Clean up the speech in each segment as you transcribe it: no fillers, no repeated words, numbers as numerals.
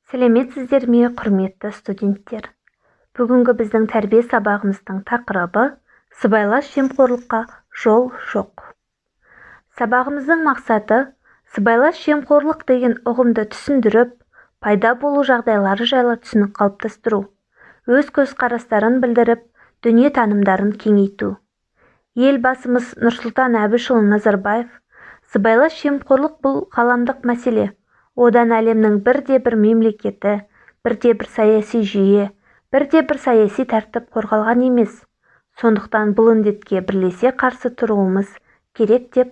Сәлеметсіздер ме, құрметті студенттер? Бүгінгі біздің тәрбие сабағымыздың тақырыбы сыбайлас жемқорлыққа жол жоқ. Сабағымыздың мақсаты сыбайлас жемқорлық деген ұғымды түсіндіріп, пайда болу жағдайлары жайлы түсінік қалыптастыру, өз көзқарастарын білдіріп, дүниетанымдарын кеңейту. Елбасымыз Нұрсұлтан Әбішұлы Назарбаев, сыбайлас жемқорлық бұл ғаламдық мәселе. Одан әлемнің бірде-бір мемлекеті, бірде-бір саяси жүйе, бірде-бір саяси тәртіп қорғалған емес. Сондықтан бұл індетке бірлесе қарсы тұруымыз керек деп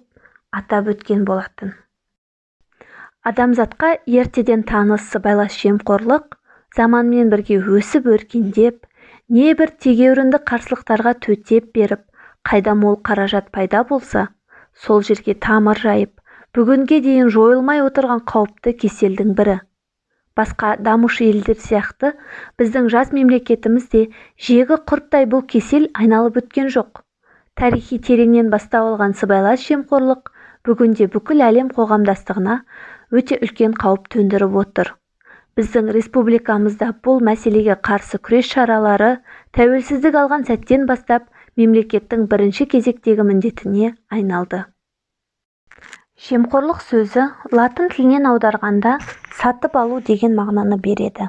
атап өткен болатын. Адамзатқа ертеден таныс сыбайлас жемқорлық заманмен бірге өсіп өркендеп, небір тегеурінді қарсылықтарға төтеп беріп, қайда мол қаражат пайда болса, сол жерге тамыр жайып, бүгінге дейін жойылмай отырған қауіпті кеселдің бірі. Басқа дамушы елдер сияқты біздің жас мемлекетіміз де жегі құрттай бұл кесел айналып өткен жоқ. Тарихи тереңнен бастау алған сыбайлас жемқорлық бүгінде бүкіл әлем қоғамдастығына өте үлкен қауіп төндіріп отыр. Біздің республикамызда бұл мәселеге қарсы күрес шаралары тәуелсіздік алған сәттен бастап мемлекеттің бірінші кезектегі міндетіне айналды. Жемқорлық сөзі латын тілінен аударғанда сатып алу деген мағынаны береді.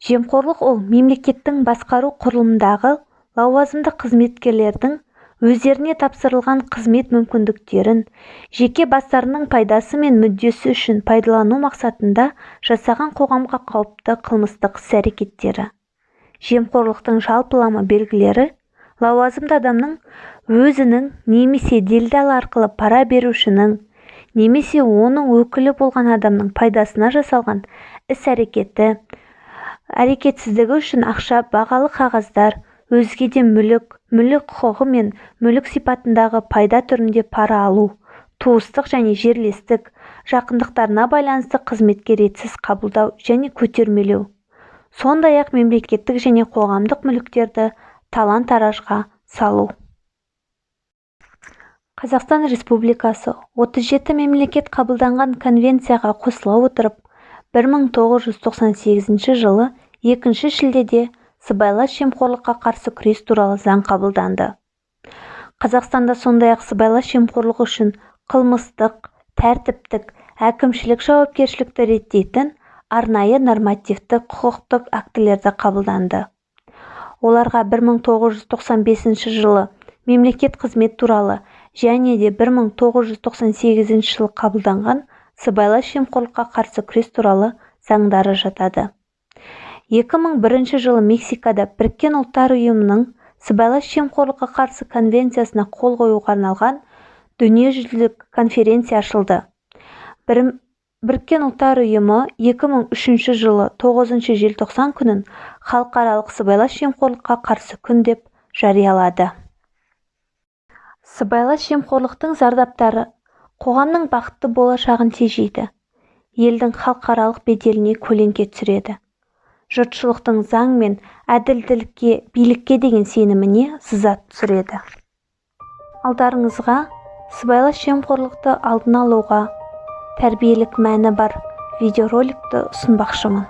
Жемқорлық ол мемлекеттің басқару құрылымындағы лауазымды қызметкерлердің өздеріне тапсырылған қызмет мүмкіндіктерін жеке бастарының пайдасы мен мүддесі үшін пайдалану мақсатында жасаған қоғамға қауіпті қылмыстық іс-әрекеттері. Жемқорлықтың жалпылама белгілері лауазымды адамның өзінің немесе делдал арқылы пара берушінің немесе оның өкілі болған адамның пайдасына жасалған іс-әрекеті, әрекетсіздігі үшін ақша, бағалы қағаздар, өзге де мүлік құқығы мен мүлік сипатындағы пайда түрінде пара алу, туыстық және жерлестік, жақындықтарына байланысты қызметке ретсіз қабылдау және көтермелеу. Сондай-ақ мемлекеттік және қоғамдық мүліктерді талан-таражға салу. Қазақстан Республикасы 37 мемлекет қабылданған конвенцияға қосыла отырып, 1998 жылы 2 шілдеде сыбайлас жемқорлыққа қарсы күрес туралы заң қабылданды. Қазақстанда сондай-ақ сыбайлас жемқорлық үшін қылмыстық, тәртіптік, әкімшілік жауапкершілікті реттейтін арнайы нормативті құқықтық актілерді қабылданды. Оларға 1995 жылы мемлекет қызмет туралы және де 1998 жылы қабылданған сыбайлас жемқорлыққа қарсы күрес туралы заңдары жатады. 2001 жылы Мексикада Біріккен ұлттар ұйымының сыбайлас жемқорлыққа қарсы конвенциясына қол қоюға арналған дүниежүзілік конференция ашылды. Біріккен ұлттар ұйымы 2003 жылы 9 желтоқсан күнін халықаралық сыбайлас жемқорлыққа қарсы күн деп жариялады. Сыбайлас жемқорлықтың зардаптары қоғамның бақытты болашағын тежейді, елдің халықаралық беделіне көлеңке түсіреді. Жұртшылықтың заң мен әділдікке, билікке деген сеніміне сызат түсіреді. Алдарыңызға сыбайлас жемқорлықты алдын алуға тәрбиелік мәні бар видеороликті ұсынбақшымын.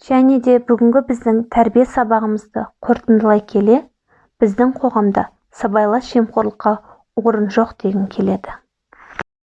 Және де бүгінгі біздің тәрбие сабағымызды қорытындылай келе, біздің қоғамда сыбайлас жемқорлыққа орын жоқ дегім келеді.